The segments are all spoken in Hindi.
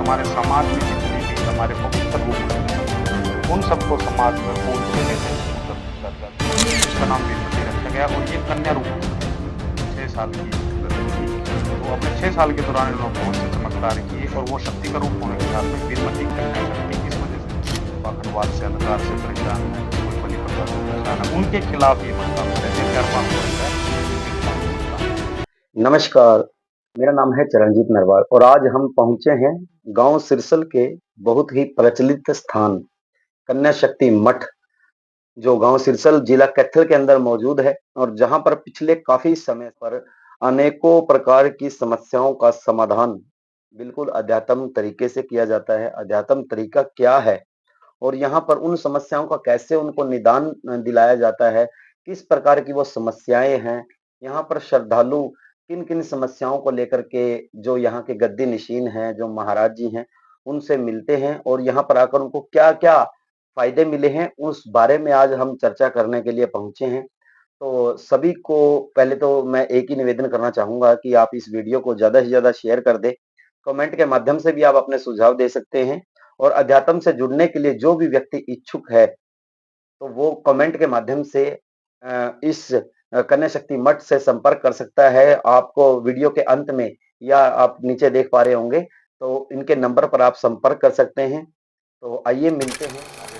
हमारे समाज में जितने भी हमारे पवित्र रूप हैं, उन सबको समाज में पूर्ण तरीके से मतलब दर्जा दिया। इसका नाम विभूति रखा गया और ये कन्या रूप थी, 6 साल की लड़की थी। तो अपने 6 साल के दौरान इन्होंने बहुत से चमत्कार किए और वो शक्ति का रूप होने के साथ में वीरमती कन्या शक्ति इस वजह से पाखंडवाद से अंधकार से परेशान है, कोई बलि प्रथा से परेशान है, उनके खिलाफ ये मतदान है। जैसे 4-5 वर्ष है, नमस्कार, मेरा नाम है चरणजीत नरवाल और आज हम पहुंचे हैं गांव सिरसल के बहुत ही प्रचलित स्थान कन्या शक्ति मठ, जो गांव सिरसल जिला कैथल के अंदर मौजूद है और जहां पर पिछले काफी समय पर अनेकों प्रकार की समस्याओं का समाधान बिल्कुल अध्यात्म तरीके से किया जाता है। अध्यात्म तरीका क्या है और यहाँ पर उन समस्याओं का कैसे उनको निदान दिलाया जाता है, किस प्रकार की वो समस्याएँ हैं, यहाँ पर श्रद्धालु किन-किन समस्याओं को लेकर के जो यहाँ के गद्दी-नशीन हैं, जो महाराज जी हैं, उनसे मिलते हैं और यहाँ पर आकर उनको क्या-क्या फ़ायदे मिले हैं, उस बारे में आज हम चर्चा करने के लिए पहुँचे हैं। तो सभी को पहले तो मैं एक ही निवेदन करना चाहूँगा कि आप इस वीडियो को ज़्यादा से ज़्यादा शेयर कर दें। कमेंट के माध्यम से भी आप अपने सुझाव दे सकते हैं और अध्यात्म से जुड़ने के लिए जो भी व्यक्ति इच्छुक है, तो वो कमेंट के माध्यम से इस कन्या शक्ति मठ से संपर्क कर सकता है। आपको वीडियो के अंत में या आप नीचे देख पा रहे होंगे, तो इनके नंबर पर आप संपर्क कर सकते हैं। तो आइए मिलते हैं आगे।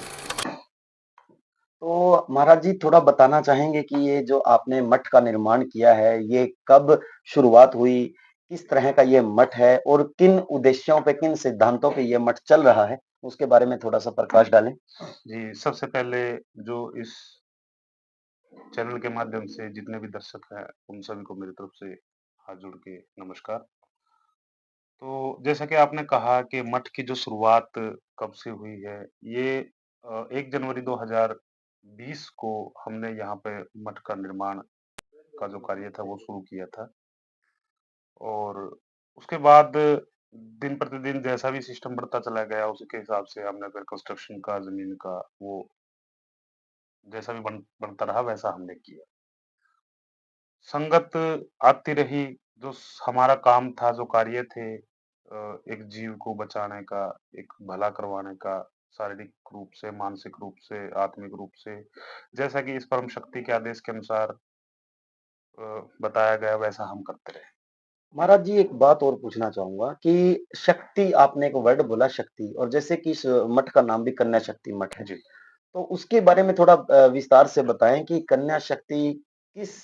तो महाराज जी थोड़ा बताना चाहेंगे कि ये जो आपने मठ का निर्माण किया है, ये कब शुरुआत हुई? किस तरह का ये मठ है और किन उद्देश्यों पे, किन सिद्धांतों पे ये मठ चल रहा है? उसके बारे में थोड़ा-सा प्रकाश डालें। जी, सबसे पहले जो इस चैनल के माध्यम से जितने भी दर्शक हैं, उन सभी को मेरी तरफ से हाथ जोड़ के नमस्कार। तो जैसा कि आपने कहा कि मठ की जो शुरुआत कब से हुई है, ये 1 जनवरी 2020 को हमने यहाँ पे मठ का निर्माण का जो कार्य था, वो शुरू किया था और उसके बाद दिन प्रतिदिन जैसा भी सिस्टम बढ़ता चला गया, उसी के हिसाब से हमने फिर कंस्ट्रक्शन का, ज़मीन का, वो जैसा भी बनता रहा, वैसा हमने किया। संगत आती रही, जो हमारा काम था, जो कार्य थे एक जीव को बचाने का, एक भला करवाने का, शारीरिक रूप से, मानसिक रूप से, आत्मिक रूप से, जैसा कि इस परम शक्ति के आदेश के अनुसार बताया गया, वैसा हम करते रहे। महाराज जी एक बात और पूछना चाहूँगा कि शक्ति आपने एक वर्ड बोला शक्ति और जैसे कि इस मठ का नाम भी कन्या शक्ति मठ है। जी। तो उसके बारे में थोड़ा विस्तार से बताएँ कि कन्या शक्ति किस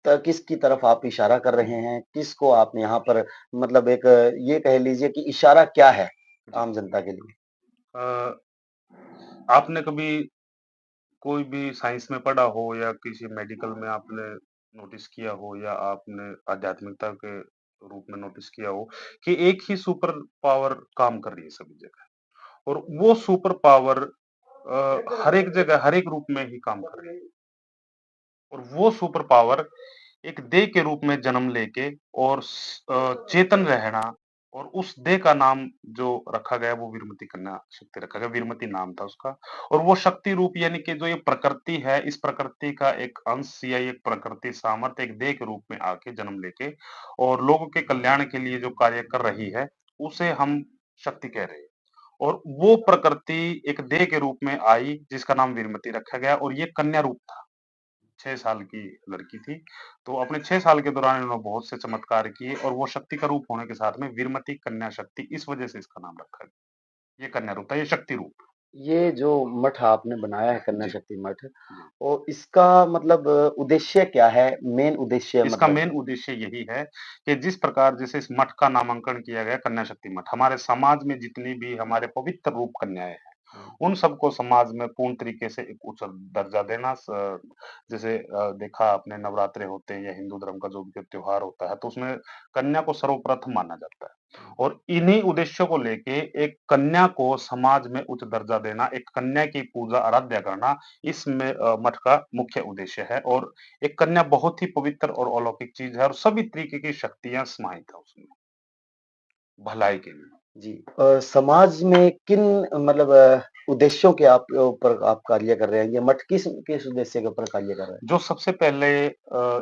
किसकी तरफ आप इशारा कर रहे हैं? किसको आप यहाँ पर मतलब एक ये कह लीजिए कि इशारा क्या है जी। आम जनता के लिए? अ, आपने कभी कोई भी साइंस में पढ़ा हो या किसी मेडिकल में आपने नोटिस किया हो या आपने आध्यात्मिकता के रूप में नोटिस किया हो कि एक ही सुपर पावर काम कर रही है सभी जगह और वो सुपर पावर हर एक जगह, हर एक रूप में ही काम कर रही है और वो सुपर पावर एक देह के रूप में जन्म लेके और चेतन रहना और उस देह का नाम जो रखा गया वो वीरमती कन्या शक्ति रखा गया, वीरमती नाम था उसका और वो शक्ति रूप यानी कि जो ये प्रकृति है, इस प्रकृति का एक अंश या एक प्रकृति सामर्थ्य एक देह के रूप में आके जन्म लेके और लोगों के कल्याण के लिए जो कार्य कर रही है, उसे हम शक्ति कह रहे हैं। और वो प्रकृति एक देह के रूप में आई जिसका नाम वीरमती रखा गया और ये कन्या रूप था। 6 साल की लड़की थी। तो अपने 6 साल के दौरान इन्होंने बहुत से चमत्कार किए और वो शक्ति का रूप होने के साथ में वीरमती कन्या शक्ति इस वजह से इसका नाम रखा गया। ये कन्या रूप था, ये शक्ति रूप। ये जो मठ आपने बनाया है कन्या जी, शक्ति मठ जी। और इसका मतलब उद्देश्य क्या है? मेन उद्देश्य इसका मतलब? मेन उद्देश्य यही है कि जिस प्रकार जैसे इस मठ का नामांकन किया गया कन्या शक्ति मठ, हमारे समाज में जितनी भी हमारे पवित्र रूप कन्याएँ हैं, हुँ। उन सबको समाज में पूर्ण तरीके से एक उच्च दर्जा देना जैसे देखा आपने नवरात्रे होते हैं या हिंदू धर्म का जो भी त्योहार होता है, तो उसमें कन्या को सर्वप्रथम माना जाता है। और इन्हीं उद्देश्यों को लेके एक कन्या को समाज में उच्च दर्जा देना, एक कन्या की पूजा आराध्या करना, इसमें मठ का मुख्य उद्देश्य है और एक कन्या बहुत ही पवित्र और अलौकिक चीज़ है और सभी तरीके की शक्तियाँ समाहित है उसमें, भलाई के लिए। जी समाज में किन मतलब उद्देश्यों के आप ऊपर आप कार्य कर रहे हैं? ये मठ किस किस उद्देश्य के ऊपर कार्य कर रहा है? जो सबसे पहले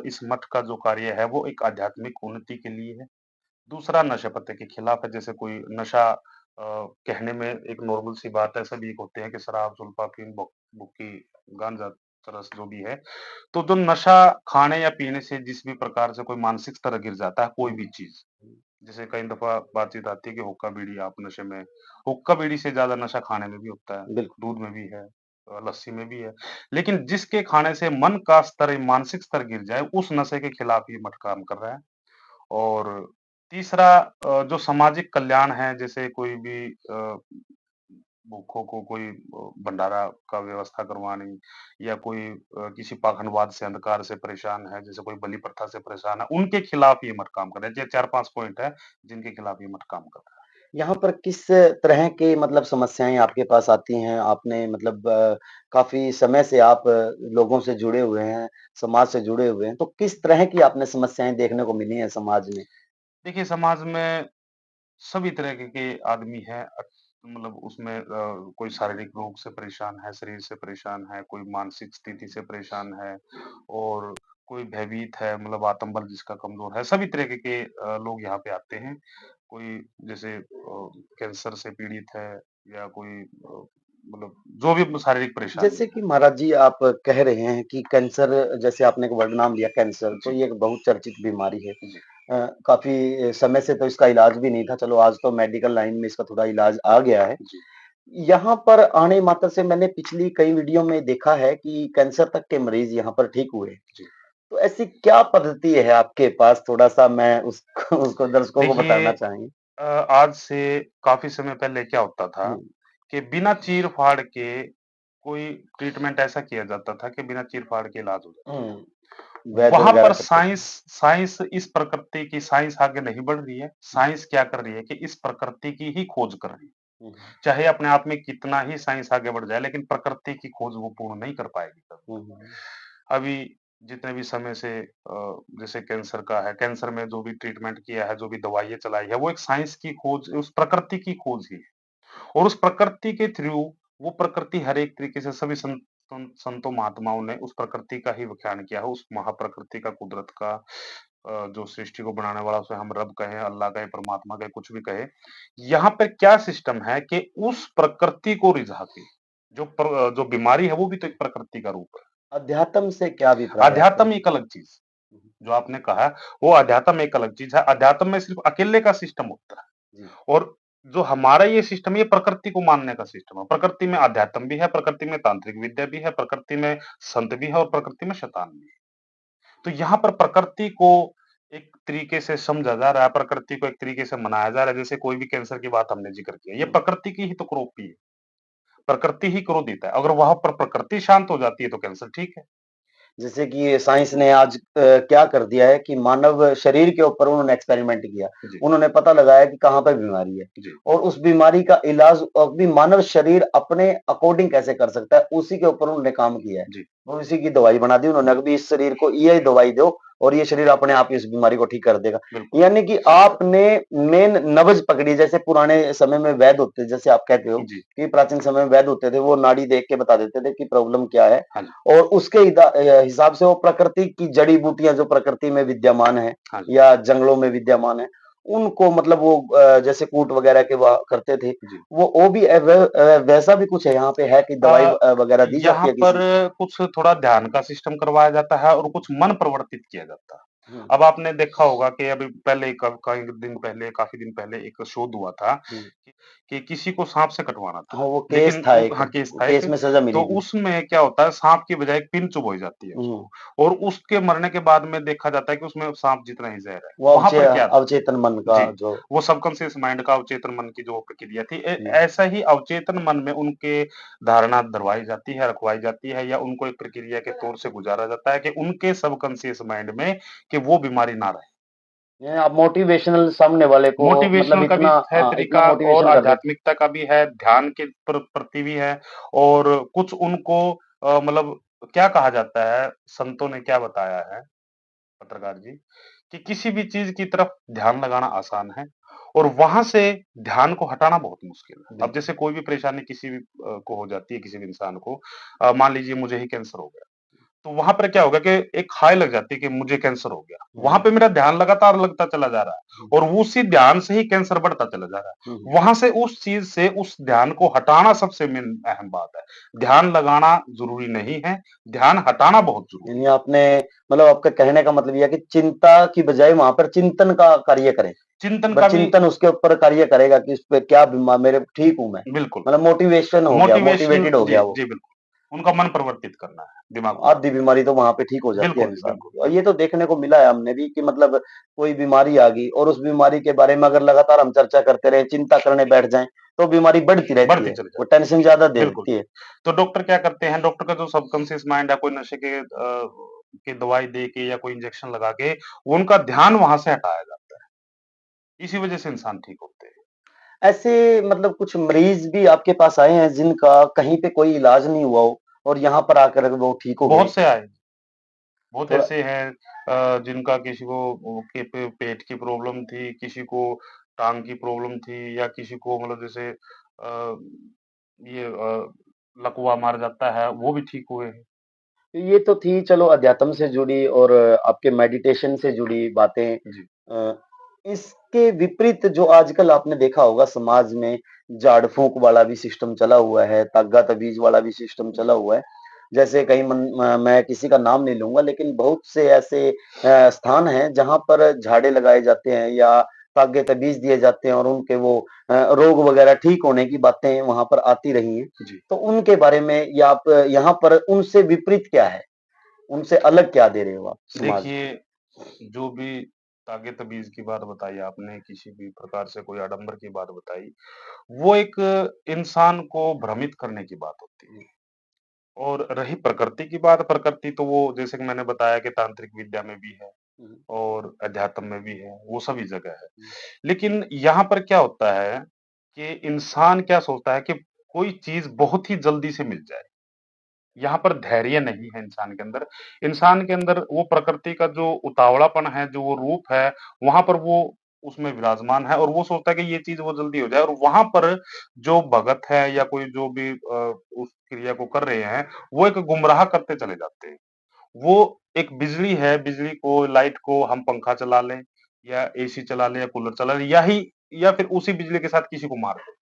इस मठ का जो कार्य है वो एक आध्यात्मिक उन्नति के लिए है। दूसरा नशे पत्ते के खिलाफ है, जैसे कोई नशा कहने में एक नॉर्मल सी बात है, सभी एक होते हैं कि शराब, सुल्फा, अफ़ीम, भुक्की, गांजा, चरस जो भी है। तो जो नशा खाने या पीने से जिस भी प्रकार से कोई मानसिक स्तर गिर जाता है, कोई भी चीज़, जैसे कई दफ़ा बातचीत आती है कि हुक्का-बीड़ी आप नशे में, हुक्का-बीड़ी से ज़्यादा नशा खाने में भी होता है, बिल्कुल। दूध में भी है, लस्सी में भी है। लेकिन जिसके खाने से मन का स्तर, मानसिक स्तर गिर जाए, उस नशे के खिलाफ ये मठ काम कर रहा है। और तीसरा जो सामाजिक कल्याण है, जैसे कोई भी भूखों को कोई भंडारा का व्यवस्था करवानी, या कोई किसी पाखंडवाद से, अंधकार से परेशान है, जैसे कोई बलि प्रथा से परेशान है, उनके खिलाफ ये मठ काम कर रहा है। ये 4-5 पॉइंट है, जिनके खिलाफ ये मठ काम कर रहा है। यहाँ पर किस तरह की मतलब समस्याएँ आपके पास आती हैं? आपने मतलब काफ़ी समय से आप लोगों से जुड़े हुए हैं, समाज से जुड़े हुए हैं, तो किस तरह की आपने समस्याएँ देखने को मिली हैं समाज में? देखिए, समाज में सभी तरह के आदमी हैं, मतलब उसमें कोई शारीरिक रोग से परेशान है, शरीर से परेशान है, कोई मानसिक स्थिति से परेशान है, और कोई भयभीत है, मतलब आत्मबल जिसका कमज़ोर है, सभी तरीके के लोग यहाँ पे आते हैं। कोई जैसे कैंसर से पीड़ित है, या कोई मतलब जो भी शारीरिक जैसे परेशानी कि है। महाराज जी आप कह रहे हैं कि कैंसर जैसे आपने एक वर्ड नाम लिया कैंसर, तो जी, ये एक बहुत चर्चित बीमारी है। जी, काफ़ी समय से तो इसका इलाज भी नहीं था, चलो आज तो मेडिकल लाइन में इसका थोड़ा इलाज आ गया है। जी, यहाँ पर आने मात्र से मैंने पिछली कई वीडियो में देखा है कि कैंसर तक के मरीज़ यहाँ पर ठीक हुए। जी। तो ऐसी क्या पद्धति है आपके पास? थोड़ा-सा मैं उसको उसको दर्शकों को देखिए, बताना चाहेंगे। आज से काफ़ी समय पहले क्या होता था हुँ, कि बिना चीर-फाड़ के कोई ट्रीटमेंट ऐसा किया जाता था कि बिना चीर-फाड़ के इलाज हो जाता था। हुँ, वैद्य वहाँ वगैरह पर करते थे। साइंस साइंस इस प्रकृति की साइंस आगे नहीं बढ़ रही है। हुँ, साइंस क्या कर रही है कि इस प्रकृति की ही खोज कर रही है। हुँ, चाहे अपने आप में कितना ही साइंस आगे बढ़ जाए, लेकिन प्रकृति की खोज वो पूर्ण नहीं कर पाएगी कभी। हुँ, हुँ, अभी जितने भी समय से जैसे कैंसर का है, कैंसर में जो भी ट्रीटमेंट किया है, जो भी दवाइयाँ चलाई है, वो एक साइंस की खोज, उस प्रकृति की खोज ही है। और उस प्रकृति के थ्रू वो प्रकृति हर एक तरीके से सभी संतों महात्माओं ने उस प्रकृति का ही व्याख्यान किया है, उस महाप्रकृति का, कुदरत का, जो सृष्टि को बनाने वाला, उसे हम रब कहें, अल्लाह कहें, परमात्मा कहें, कुछ भी कहें। यहाँ पे क्या सिस्टम है कि उस प्रकृति को रिझा के जो बीमारी है, वो भी तो एक प्रकृति का रूप है। अध्यात्म से क्या अभिप्राय है आपका? अध्यात्म एक अलग चीज़, जो आपने कहा, वो अध्यात्म एक अलग चीज़ है। अध्यात्म में सिर्फ़ अकेले का सिस्टम होता है। जी, और जो हमारा ये सिस्टम है, ये प्रकृति को मानने का सिस्टम है। प्रकृति में अध्यात्म भी है, प्रकृति में तांत्रिक विद्या भी है, प्रकृति में संत भी है, और प्रकृति में शैतान भी है। तो यहाँ पर प्रकृति को एक तरीके से समझा जा रहा है, प्रकृति को एक तरीके से मनाया जा रहा है, जैसे कोई भी कैंसर की बात हमने ज़िक्र किया, ये हुँ। प्रकृति की ही तो क्रोपी है। प्रकृति ही क्रोधित है। अगर वहाँ पर प्रकृति शांत हो जाती है, तो कैंसर ठीक है। जैसे कि साइंस ने आज क्या कर दिया है कि मानव शरीर के ऊपर उन्होंने एक्सपेरिमेंट किया। जी, उन्होंने पता लगाया कि कहाँ पे बीमारी है जी, और उस बीमारी का इलाज अभी मानव शरीर अपने अकॉर्डिंग कैसे कर सकता है, उसी के ऊपर उन्होंने काम किया है। जी, और इसी की दवाई बना दी उन्होंने, अभी इस शरीर को ये दवाई दो और ये शरीर अपने आप इस बीमारी को ठीक कर देगा। बिल्कुल। यानी कि आपने मेन नब्ज पकड़ी, जैसे पुराने समय में वैद्य होते, जैसे आप कहते हो जी, कि प्राचीन समय में वैद्य होते थे, वो नाड़ी देख के बता देते थे कि प्रॉब्लम क्या है। हाँ जी, और उसके हिसाब से वो प्रकृति की जड़ी-बूटियाँ जो प्रकृति में विद्यमान हैं हाँ जी, या जंगलों में विद्यमान हैं, उनको मतलब वो जैसे कूट वगैरह के वहाँ करते थे, जी। वो भी वैसा भी कुछ है यहाँ पे है कि दवाई अ, वगैरह दी जाती यहाँ है पर किसी? कुछ थोड़ा ध्यान का सिस्टम करवाया जाता है, और कुछ मन प्रवर्तित किया जाता है। हुँ, अब आपने देखा होगा कि अभी पहले कई दिन पहले, काफ़ी दिन पहले एक शोध हुआ था हुँ। कि किसी को साँप से कटवाना था। हाँ, वो केस लेकिन था उ एक, हाँ, केस था एक। केस में सज़ा तो मिली थी। उसमें क्या होता है, साँप की बजाय एक पिन चुभोई जाती है हुँ, उसको, और उसके मरने के बाद में देखा जाता है कि उसमें साँप जितना ही ज़हर है। वो वहाँ पर क्या था? अवचेतन मन का जी, जो वो सबकॉन्शियस माइंड का, अवचेतन मन की जो प्रक्रिया थी, हुँ। ऐसा ही अवचेतन मन में उनके धारणा दरवाई जाती है, रखवाई जाती है, या उनको एक प्रक्रिया के तौर से गुज़ारा जाता है कि उनके सबकॉन्शियस माइंड में कि वो बीमारी ना रहे। यानी आप मोटिवेशनल सामने वाले को मतलब मोटिवेशनल का भी इतना है इतना तरीका, और मोटिवेशन कर देते आध्यात्मिकता का भी है, ध्यान के प्रति भी है, और कुछ उनको मतलब क्या कहा जाता है, संतों ने क्या बताया है, पत्रकार जी, कि किसी भी चीज़ की तरफ ध्यान लगाना आसान है, और वहाँ से ध्यान को हटाना बहुत मुश्किल है। अब बिल्कुल। जैसे कोई भी परेशानी किसी भी को हो जाती है, किसी भी इंसान को, मान लीजिए मुझे ही कैंसर हो गया। तो वहाँ पर क्या होगा कि एक हाई लग जाती है कि मुझे कैंसर हो गया। वहाँ हुँ, पे मेरा ध्यान लगातार लगता चला जा रहा हुँ, है और वो उसी ध्यान से ही कैंसर बढ़ता चला जा रहा हुँ, है। हुँ। वहाँ से उस चीज़ से उस ध्यान को हटाना सबसे मेन अहम बात है। ध्यान लगाना ज़रूरी नहीं है, ध्यान हटाना बहुत ज़रूरी यानी है। आपने मतलब आपका कहने का मतलब ये है कि चिंता की बजाय वहाँ पर चिंतन का कार्य करें। चिंतन का बस भी चिंतन उसके ऊपर कार्य करेगा कि इस पे क्या बीमा मेरे ठीक हूँ मैं। बिल्कुल, मतलब मोटिवेशन हो गया, मोटिवेशन मोटिवेटेड हो जी, गया वो। जी बिल्कुल। उनका मन परिवर्तित करना है, दिमाग को। आधी बीमारी तो वहाँ पे ठीक हो जाती है बिल्कुल, इंसान बिल्कुल, की और ये बिल्कुल। तो देखने को मिला है हमने भी कि मतलब कोई बीमारी आ गई और उस बीमारी के बारे में अगर लगातार हम चर्चा करते रहें, चिंता करने बैठ जाएँ, तो बीमारी बढ़ती रहती बढ़ती है। चली वो जाती है। टेंशन ज़्यादा दे बिल्कुल, देती है। तो डॉक्टर क्या करते हैं, डॉक्टर का जो सबकॉन्शियस माइंड है, कोई नशे की दवाई दे के या कोई इंजेक्शन लगा के, वो उनका ध्यान वहाँ से हटाया जाता है। इसी वजह से इंसान ठीक होते हैं। ऐसे मतलब कुछ मरीज़ भी आपके पास आए हैं जिनका कहीं पे कोई इलाज नहीं हुआ हो और यहाँ पर आकर वो ठीक हो गए? बहुत से आए, बहुत थोड़ा ऐसे हैं जिनका किसी को के पे पेट की प्रॉब्लम थी, किसी को टाँग की प्रॉब्लम थी या किसी को मतलब जैसे ये लकवा मार जाता है, वो भी ठीक हुए हैं। ये तो थी चलो अध्यात्म से जुड़ी और आपके मेडिटेशन से जुड़ी बातें। जी, अ, इसके विपरीत जो आजकल आपने देखा होगा समाज में झाड़-फूँक वाला भी सिस्टम चला हुआ है, ताग्गा-तबीज़ वाला भी सिस्टम चला हुआ है। जैसे कई मैं किसी का नाम नहीं लूँगा लेकिन बहुत से ऐसे स्थान हैं जहाँ पर झाड़े लगाए जाते हैं या ताग्गे-तबीज़ दिए जाते हैं और उनके वो रोग वगैरह ठीक होने की बातें वहाँ पर आती रही हैं। जी। तो उनके बारे में या आप यहाँ पर उनसे विपरीत क्या है? उनसे अलग क्या दे रहे हो आप समाज को? देखिए, जो भी तागे-तबीज़ की बात बताई आपने, किसी भी प्रकार से कोई आडंबर की बात बताई, वो एक इंसान को भ्रमित करने की बात होती है। और रही प्रकृति की बात, प्रकृति तो वो जैसे कि मैंने बताया कि तांत्रिक विद्या में भी है हुँ, और अध्यात्म में भी है, वो सभी जगह है। हुँ, लेकिन यहाँ पर क्या होता है कि इंसान क्या सोचता है कि कोई चीज़ बहुत ही जल्दी से मिल जाए। यहाँ पर धैर्य नहीं है इंसान के अंदर। इंसान के अंदर वो प्रकृति का जो उतावलापन है, जो वो रूप है, वहाँ पर वो उसमें विराजमान है और वो सोचता है कि ये चीज़ वो जल्दी हो जाए और वहाँ पर जो भगत है या कोई जो भी उस क्रिया को कर रहे हैं, वो एक गुमराह करते चले जाते हैं। वो एक बिजली है, बिजली को, लाइट को हम पंखा चला लें या एसी चला लें या कूलर चला लें या फिर उसी बिजली के साथ किसी को मार दें।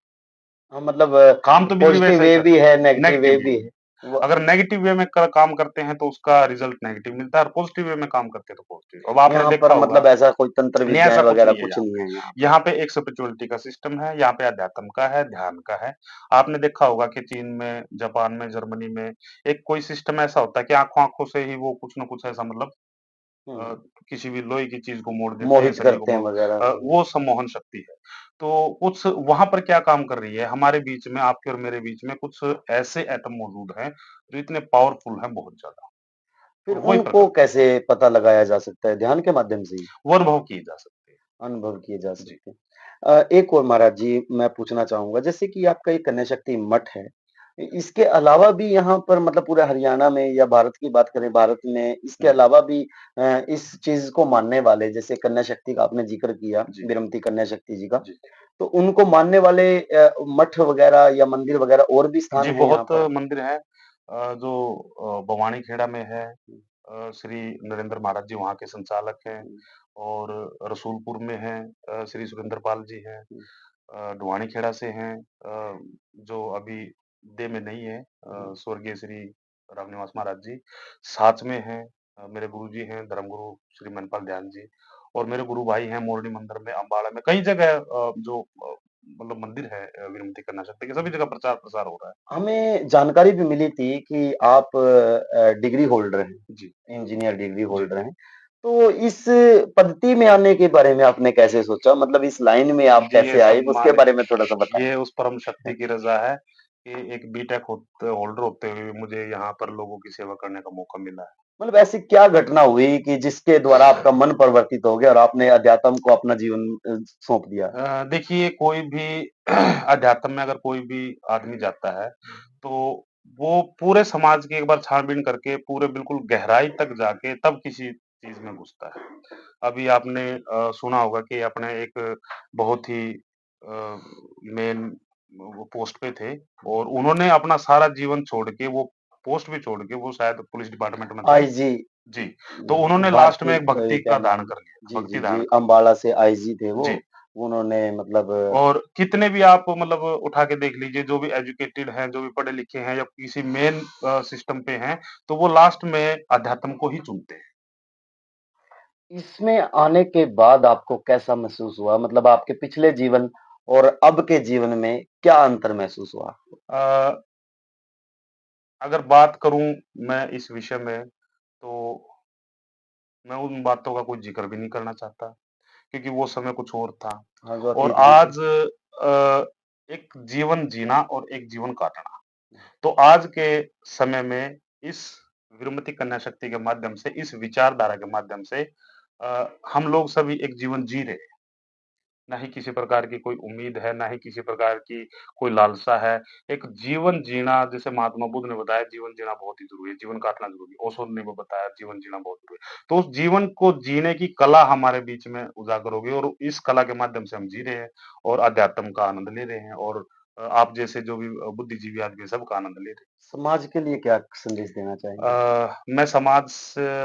हाँ, मतलब काम तो बिजली पॉज़िटिव वैसा ही वे भी करती है, है, नेगेटिव नेगेटिव वे वे भी भी। है। वो अगर नेगेटिव वे में क काम करते हैं तो उसका रिज़ल्ट नेगेटिव मिलता है और पॉज़िटिव वे में काम करते हैं तो पॉज़िटिव। अब आपने यहाँ देखा पर होगा मतलब ऐसा कोई तंत्र नहीं विद्याएँ ऐसा कुछ वगैरह नहीं है कुछ यहाँ नहीं पे। है यहाँ पे। यहाँ पे एक स्पिरिचुअलिटी का सिस्टम है, यहाँ पे अध्यात्म का है, ध्यान का है। आपने देखा होगा कि चीन में, जापान में, जर्मनी में एक कोई सिस्टम ऐसा होता है कि आँखों-आँखों से ही वो कुछ न कुछ ऐसा मतलब हुँ, अ, किसी भी लोहे की चीज़ को मोड़ देते हैं, मोहित शरीर को करते हैं वगैरह। हुँ, वो सम्मोहन शक्ति है। तो कुछ वहाँ पर क्या काम कर रही है, हमारे बीच में, आपके और मेरे बीच में कुछ ऐसे एटम मौजूद हैं, जो इतने पावरफुल हैं बहुत ज़्यादा फिर और वही उनको प्रकृति है। कैसे पता लगाया जा सकता है? ध्यान के माध्यम से ही? वो अनुभव किए जा सकते हैं। अनुभव किए जा जी, सकते हैं। एक और महाराज जी मैं पूछना चाहूँगा जैसे कि आपका ये कन्या शक्ति मठ है, इसके अलावा भी यहाँ पर मतलब पूरे हरियाणा में या भारत की बात करें भारत में इसके जी, अलावा भी इस चीज़ को मानने वाले जैसे कन्या शक्ति का आपने ज़िक्र किया, जी, विरमती कन्या शक्ति जी का, जी। तो उनको मानने वाले मठ वगैरह या मंदिर वगैरह और भी स्थान जी, हैं यहाँ बहुत पर? मंदिर हैं जो बवानीखेड़ा में है हुँ, श्री नरेंद्र महाराज जी वहाँ के संचालक हैं हुँ, और रसूलपुर में हैं श्री सुरेंद्र पाल जी हैं। हुँ, डुवानीखेड़ा से हैं जो अभी देह में नहीं है हुँ। स्वर्गीय श्री रामनिवास महाराज जी। साथ में हैं मेरे गुरुजी हैं धर्मगुरु श्री मनपाल ध्यान जी और मेरे गुरु भाई हैं मोरनी मंदिर में, अम्बाड़ा में, कई जगह जो मतलब मंदिर है विनती करना चाहते हैं कि सभी जगह प्रचार-प्रसार हो रहा है। हमें जानकारी भी मिली थी कि आप डिग्री होल्डर हैं, जी, इंजीनियर डिग्री जी। होल्डर हैं। तो इस पद्धति में आने के बारे में आपने कैसे सोचा? मतलब इस लाइन में आप जी, ये कैसे आए? सब उसके मालिक बारे में थोड़ा-सा बताएँ। ये उस परम शक्ति की रज़ा है कि एक बीटेक होल्डर होते हुए भी मुझे यहाँ पर लोगों की सेवा करने का मौका मिला है। मतलब ऐसी क्या घटना हुई कि जिसके द्वारा आपका मन परिवर्तित हो गया और आपने अध्यात्म को अपना जीवन सौंप दिया? देखिए कोई भी अध्यात्म में अगर कोई भी आदमी जाता है, तो वो पूरे समाज की एक बार छान-बीन करके पूरे बिल्कुल गहराई तक जाके तब किसी चीज़ में घुसता है। अभी आपने सुना होगा कि अपने एक बहुत ही मेन वो पोस्ट पे थे और उन्होंने अपना सारा जीवन छोड़ के वो पोस्ट भी छोड़ के वो शायद पुलिस डिपार्टमेंट में थे। आईजी जी, तो उन्होंने लास्ट में भारती एक भक्ति क्या का दान नाम? कर लिया, जी, भक्ति जी, दान जी, कर लिया। अम्बाला से आईजी थे वो। जी, उन्होंने मतलब और कितने भी आप मतलब उठा के देख लीजिए, जो भी एजुकेटेड हैं, जो भी पढ़े-लिखे हैं या किसी मेन सिस्टम पे हैं, तो वो लास्ट में अध्यात्म को ही चुनते हैं। इसमें आने के बाद आपको कैसा महसूस हुआ? मतलब आपके पिछले जीवन और अब के जीवन में क्या अंतर महसूस हुआ आपको? अ, अगर बात करूँ मैं इस विषय में, तो मैं उन बातों का कोई ज़िक्र भी नहीं करना चाहता, क्योंकि वो समय कुछ और था। हाँ, जो और अतीत बीत आज गया। एक जीवन जीना और एक जीवन काटना। तो आज के समय में इस विरमती कन्या शक्ति के माध्यम से, इस विचारधारा के माध्यम से हम लोग सभी एक जीवन जी रहे हैं। ना ही किसी प्रकार की कोई उम्मीद है, ना ही किसी प्रकार की कोई लालसा है। एक जीवन जीना जैसे महात्मा बुद्ध ने बताया जीवन जीना बहुत ही ज़रूरी है, जीवन काटना ज़रूरी है। ओशो ने वो बताया जीवन जीना बहुत ज़रूरी है। तो उस जीवन को जीने की कला हमारे बीच में उजागर हो गई और इस कला के माध्यम से हम जी रहे हैं और अध्यात्म का आनंद ले रहे हैं और आप जैसे जो भी बुद्धिजीवी आदमी है सबका आनंद ले रहे हैं। समाज के लिए क्या संदेश देना चाहेंगे? मैं समाज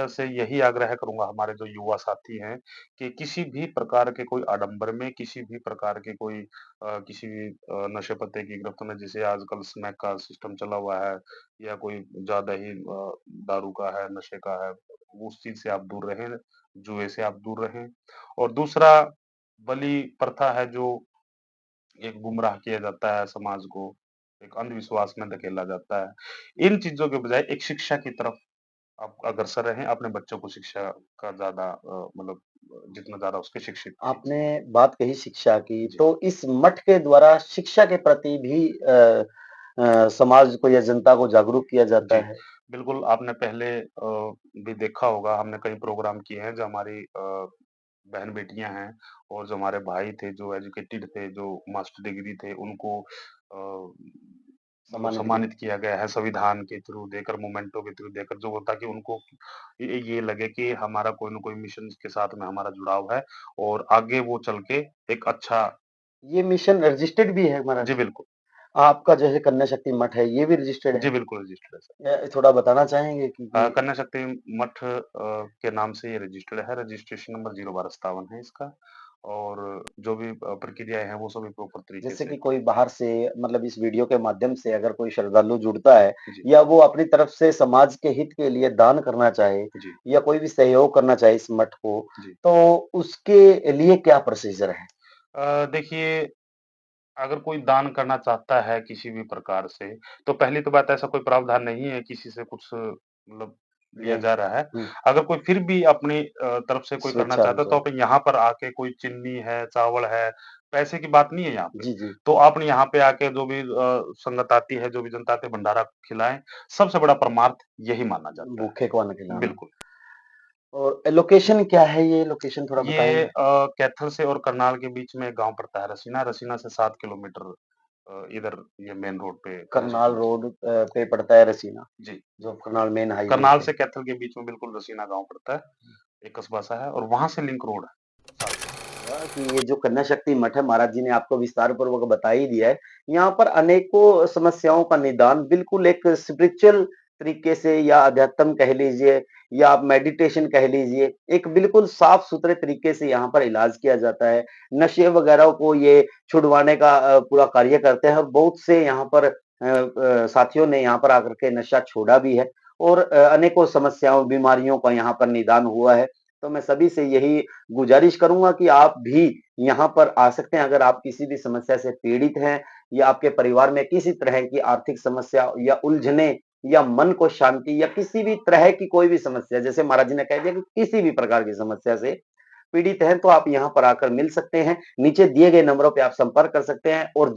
से यही आग्रह करूँगा हमारे जो युवा साथी हैं कि किसी भी प्रकार के कोई आडंबर में, किसी भी प्रकार के कोई किसी भी नशे-पत्ते की गिरफ्त में जैसे आजकल स्मैक का सिस्टम चला हुआ है या कोई ज़्यादा ही दारू का है, नशे का है, उस चीज़ से आप दूर रहें, जुए से आप दूर रहें। और दूसरा बलि प्रथा है जो एक गुमराह किया जाता है समाज को, एक अंधविश्वास में धकेला जाता है। इन चीज़ों के बजाय एक शिक्षा की तरफ आप अग्रसर रहें, अपने बच्चों को शिक्षा का ज़्यादा मतलब जितना ज़्यादा उसके शिक्षित आपने कीजिए। बात कही शिक्षा की, जी, तो इस मठ के द्वारा शिक्षा के प्रति भी समाज को या जनता को जागरूक किया जाता जी। है। बिल्कुल, आपने पहले भी देखा होगा हमने कई प्रोग्राम किए हैं जो हमारी बहन-बेटियाँ हैं और जो हमारे भाई थे, जो एजुकेटेड थे, जो मास्टर डिग्री थे, उनको मतलब सम्मानित किया। सम्मानित किया गया है संविधान के थ्रू देकर, मोमेंटो के थ्रू देकर जो ताकि उनको ये लगे कि हमारा कोई न कोई मिशन के साथ में हमारा जुड़ाव है और आगे वो चल के एक अच्छा। ये मिशन रजिस्टर्ड भी है महाराज? जी, बिल्कुल। आपका जैसे कन्या शक्ति मठ है, ये भी रजिस्टर्ड जी, है? बिल्कुल रजिस्टर्ड है सर। थोड़ा बताना चाहेंगे कि कन्या शक्ति मठ के नाम से ये रजिस्टर्ड है, रजिस्ट्रेशन नंबर 01257 है इसका और जो भी प्रक्रियाएँ हैं वो सभी प्रॉपर तरीके जैसे से। कि कोई बाहर से मतलब इस वीडियो के माध्यम से अगर कोई श्रद्धालु जुड़ता है जी, या वो अपनी तरफ से समाज के हित के लिए दान करना चाहे जी, या कोई भी सहयोग करना चाहे इस मठ को, जी। तो उसके लिए क्या प्रोसीजर है? देखिए अगर कोई दान करना चाहता है किसी भी प्रकार से, तो पहली तो बात ऐसा कोई प्रावधान नहीं है किसी से कुछ मतलब लिया ये जा रहा है। हुँ, अगर कोई फिर भी अपनी तरफ से कोई करना स्वेच्छा चाहता है तो अनुसार। आप यहाँ पर आके कोई चीनी है, चावल है, पैसे की बात नहीं है यहाँ पे। जी, जी। तो आप यहाँ पे आके जो भी संगत आती है, जो भी जनता आती है भंडारा खिलाएँ, सबसे बड़ा परमार्थ यही माना जाता है। भूखे को अन्न खिलाना। बिल्कुल। और लोकेशन क्या है ये? लोकेशन थोड़ा ये बताएँगे? कैथल से और करनाल के बीच में एक गाँव पड़ता है रसीना, रसीना से 7 किलोमीटर इधर ये मेन रोड पे कन्या शक्ति करनाल मठ। रोड पे पड़ता है रसीना, जी, जो करनाल मेन हाईवे करनाल पे। से कैथल के बीच में बिल्कुल रसीना गाँव पड़ता है, एक कस्बा-सा है और वहाँ से लिंक रोड है, 7 किलोमीटर। कि ये जो कन्या शक्ति मठ है, महाराज जी ने आपको विस्तार पूर्वक बता ही दिया है। यहाँ पर अनेकों समस्याओं का निदान बिल्कुल एक स्पिरिचुअल तरीके से या अध्यात्म कह लीजिए या आप मेडिटेशन कह लीजिए, एक बिल्कुल साफ-सुथरे तरीके से यहाँ पर इलाज किया जाता है। नशे वगैरह को ये छुड़वाने का पूरा कार्य करते हैं और बहुत से यहाँ पर साथियों ने यहाँ पर आकर के नशा छोड़ा भी है और अनेकों समस्याओं, बीमारियों का यहाँ पर निदान हुआ है। तो मैं सभी से यही गुज़ारिश करूँगा कि आप भी यहाँ पर आ सकते हैं अगर आप किसी भी समस्या से पीड़ित हैं या आपके परिवार में किसी तरह की आर्थिक समस्या या उलझने या मन को शांति या किसी भी तरह की कोई भी समस्या जैसे महाराज जी ने कह दिया कि किसी भी प्रकार की समस्या से पीड़ित हैं तो आप यहाँ पर आकर मिल सकते हैं। नीचे दिए गए नंबरों पे आप संपर्क कर सकते हैं और